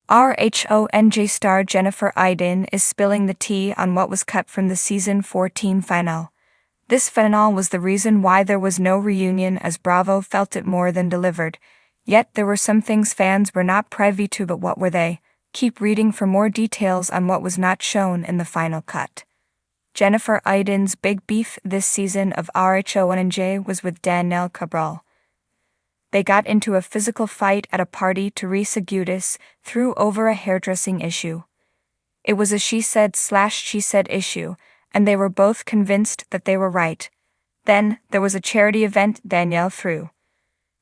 Rhong star Jennifer Aydin is spilling the tea on what was cut from the season 14 finale. This finale was the reason why there was no reunion, as Bravo felt it more than delivered. Yet there were some things fans were not privy to, but what were they? Keep reading for more details on what was not shown in the final cut. Jennifer Aydin's big beef this season of Rhong was with Danielle Cabral. They got into a physical fight at a party Teresa Giudice threw over a hairdressing issue. It was a she said/she said issue, and they were both convinced that they were right. Then, there was a charity event Danielle threw.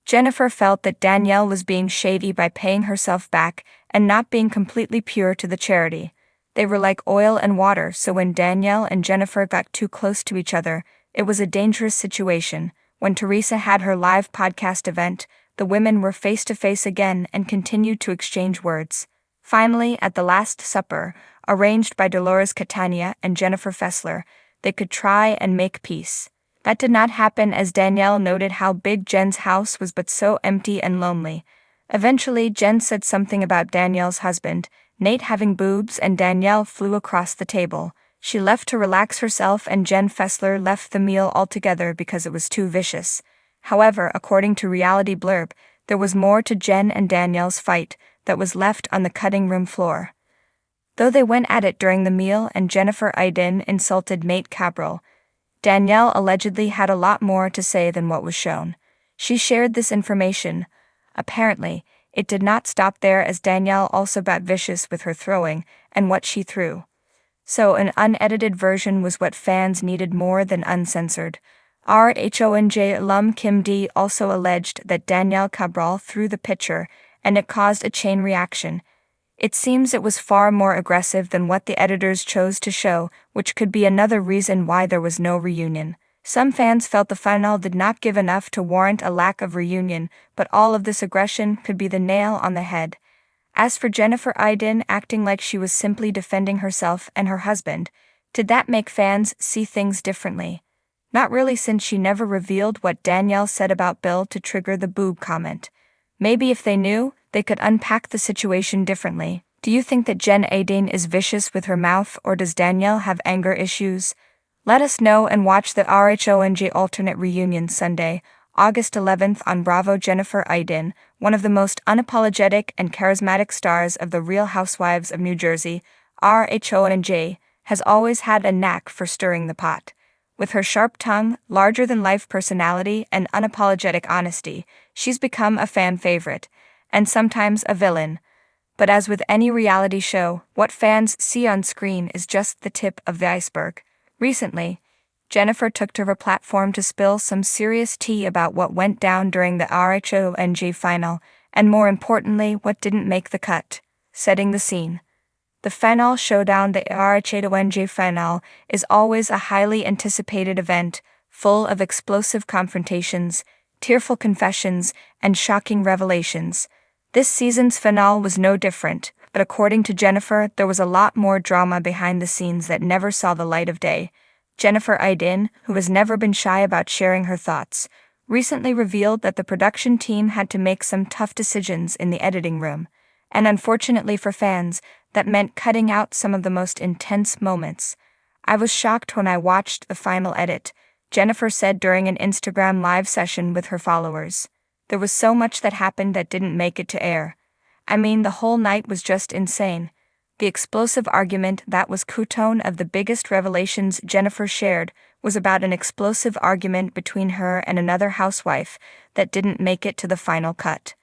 Jennifer felt that Danielle was being shady by paying herself back and not being completely pure to the charity. They were like oil and water, so when Danielle and Jennifer got too close to each other, it was a dangerous situation. When Teresa had her live podcast event, the women were face to face again and continued to exchange words. Finally, at the Last Supper, arranged by Dolores Catania and Jennifer Fessler, they could try and make peace. That did not happen, as Danielle noted how big Jen's house was but so empty and lonely. Eventually, Jen said something about Danielle's husband, Nate, having boobs, and Danielle flew across the table. She left to relax herself, and Jen Fessler left the meal altogether because it was too vicious. However, according to Reality Blurb, there was more to Jen and Danielle's fight that was left on the cutting room floor. Though they went at it during the meal and Jennifer Aydin insulted Nate Cabral, Danielle allegedly had a lot more to say than what was shown. She shared this information. Apparently, it did not stop there, as Danielle also got vicious with her throwing and what she threw. So an unedited version was what fans needed more than uncensored. Rhong alum Kim D also alleged that Danielle Cabral threw the pitcher, and it caused a chain reaction. It seems it was far more aggressive than what the editors chose to show, which could be another reason why there was no reunion. Some fans felt the finale did not give enough to warrant a lack of reunion, but all of this aggression could be the nail on the head. As for Jennifer Aydin acting like she was simply defending herself and her husband, did that make fans see things differently? Not really, since she never revealed what Danielle said about Bill to trigger the boob comment. Maybe if they knew, they could unpack the situation differently. Do you think that Jen Aydin is vicious with her mouth, or does Danielle have anger issues? Let us know and watch the Rhong alternate reunion Sunday, August 11th on Bravo. Jennifer Aydin, one of the most unapologetic and charismatic stars of the Real Housewives of New Jersey, Rhong, has always had a knack for stirring the pot. With her sharp tongue, larger-than-life personality, and unapologetic honesty, she's become a fan favorite, and sometimes a villain. But as with any reality show, what fans see on screen is just the tip of the iceberg. Recently, Jennifer took to her platform to spill some serious tea about what went down during the Rhong final, and more importantly, what didn't make the cut. Setting the scene. The final showdown, the Rhong final, is always a highly anticipated event, full of explosive confrontations, tearful confessions, and shocking revelations. This season's finale was no different, but according to Jennifer, there was a lot more drama behind the scenes that never saw the light of day. Jennifer Aydin, who has never been shy about sharing her thoughts, recently revealed that the production team had to make some tough decisions in the editing room, and unfortunately for fans, that meant cutting out some of the most intense moments. "I was shocked when I watched the final edit," Jennifer said during an Instagram live session with her followers. "There was so much that happened that didn't make it to air. I mean, the whole night was just insane." The explosive argument that was Coutone of the biggest revelations Jennifer shared was about an explosive argument between her and another housewife that didn't make it to the final cut.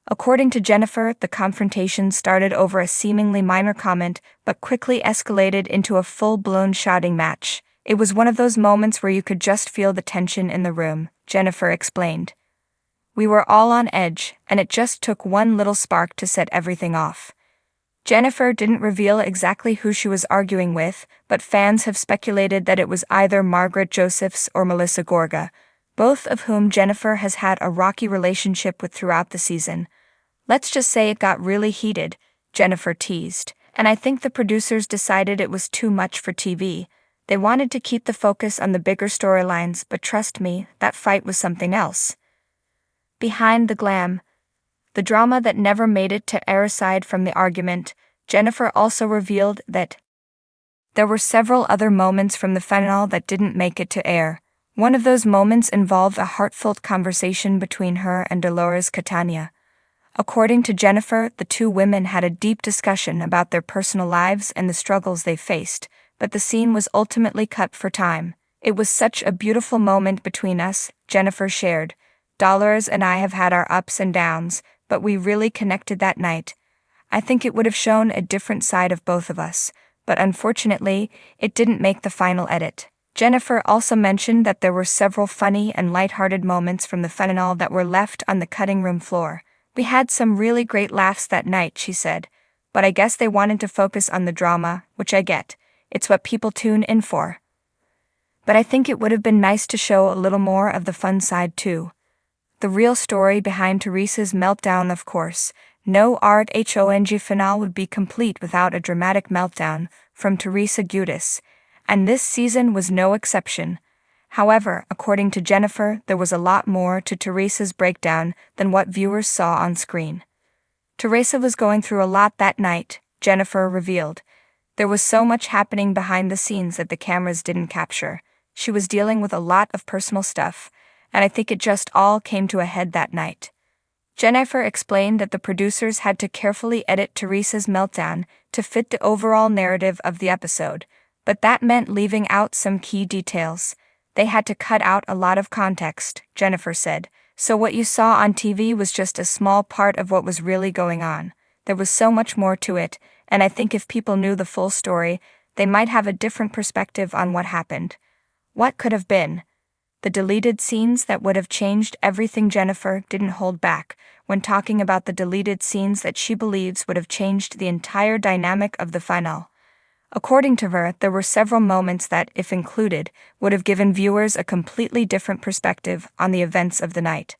According to Jennifer, the confrontation started over a seemingly minor comment but quickly escalated into a full-blown shouting match. "It was one of those moments where you could just feel the tension in the room," Jennifer explained. "We were all on edge, and it just took one little spark to set everything off." Jennifer didn't reveal exactly who she was arguing with, but fans have speculated that it was either Margaret Josephs or Melissa Gorga, both of whom Jennifer has had a rocky relationship with throughout the season. "Let's just say it got really heated," Jennifer teased, "and I think the producers decided it was too much for TV. They wanted to keep the focus on the bigger storylines, but trust me, that fight was something else." Behind the glam. the drama that never made it to air. Aside from the argument, Jennifer also revealed that there were several other moments from the finale that didn't make it to air. One of those moments involved a heartfelt conversation between her and Dolores Catania. According to Jennifer, the two women had a deep discussion about their personal lives and the struggles they faced, but the scene was ultimately cut for time. It was such a beautiful moment between us, Jennifer shared. Dolores and I have had our ups and downs, but we really connected that night. I think it would have shown a different side of both of us, but unfortunately, it didn't make the final edit. Jennifer also mentioned that there were several funny and lighthearted moments from the finale that were left on the cutting room floor. We had some really great laughs that night, she said, but I guess they wanted to focus on the drama, which I get. It's what people tune in for. But I think it would have been nice to show a little more of the fun side too. The real story behind Teresa's meltdown, of course. No Rhong finale would be complete without a dramatic meltdown from Teresa Giudice, and this season was no exception. However, according to Jennifer, there was a lot more to Teresa's breakdown than what viewers saw on screen. Teresa was going through a lot that night, Jennifer revealed. There was so much happening behind the scenes that the cameras didn't capture. She was dealing with a lot of personal stuff, and I think it just all came to a head that night. Jennifer explained that the producers had to carefully edit Teresa's meltdown to fit the overall narrative of the episode, but that meant leaving out some key details. They had to cut out a lot of context, Jennifer said, so what you saw on TV was just a small part of what was really going on. There was so much more to it, and I think if people knew the full story, they might have a different perspective on what happened. What could have been? The deleted scenes that would have changed everything. Jennifer didn't hold back when talking about the deleted scenes that she believes would have changed the entire dynamic of the finale. According to her, there were several moments that, if included, would have given viewers a completely different perspective on the events of the night.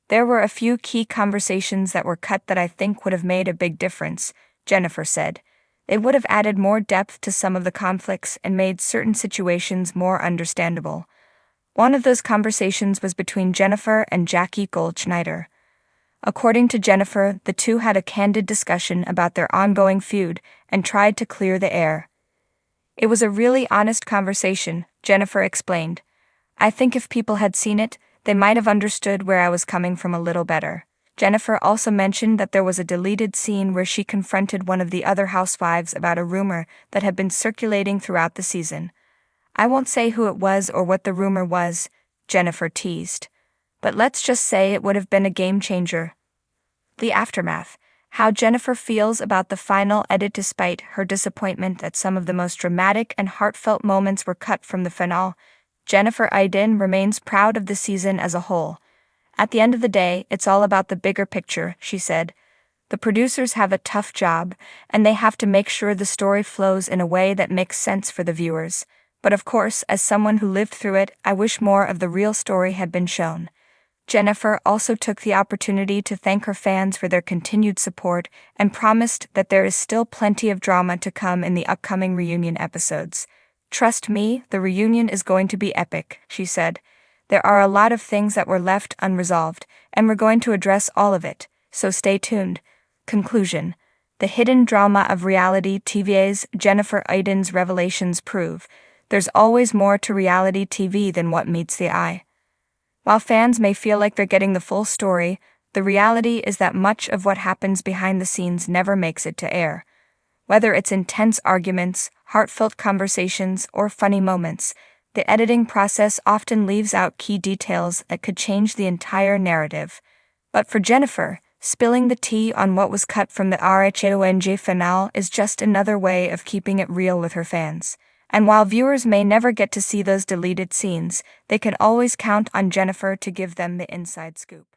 There were a few key conversations that were cut that I think would have made a big difference, Jennifer said. They would have added more depth to some of the conflicts and made certain situations more understandable. One of those conversations was between Jennifer and Jackie Goldschneider. According to Jennifer, the two had a candid discussion about their ongoing feud and tried to clear the air. It was a really honest conversation, Jennifer explained. I think if people had seen it, they might have understood where I was coming from a little better. Jennifer also mentioned that there was a deleted scene where she confronted one of the other housewives about a rumor that had been circulating throughout the season. I won't say who it was or what the rumor was, Jennifer teased. But let's just say it would have been a game changer. The aftermath. How Jennifer feels about the final edit. Despite her disappointment that some of the most dramatic and heartfelt moments were cut from the finale, Jennifer Aydin remains proud of the season as a whole. At the end of the day, it's all about the bigger picture, she said. The producers have a tough job, and they have to make sure the story flows in a way that makes sense for the viewers. But of course, as someone who lived through it, I wish more of the real story had been shown. Jennifer also took the opportunity to thank her fans for their continued support and promised that there is still plenty of drama to come in the upcoming reunion episodes. Trust me, the reunion is going to be epic, she said. There are a lot of things that were left unresolved, and we're going to address all of it, so stay tuned. Conclusion. The hidden drama of reality TV's Jennifer Aydin's revelations prove there's always more to reality TV than what meets the eye. While fans may feel like they're getting the full story, the reality is that much of what happens behind the scenes never makes it to air. Whether it's intense arguments, heartfelt conversations, or funny moments, the editing process often leaves out key details that could change the entire narrative. But for Jennifer, spilling the tea on what was cut from the Rhong finale is just another way of keeping it real with her fans. And while viewers may never get to see those deleted scenes, they can always count on Jennifer to give them the inside scoop.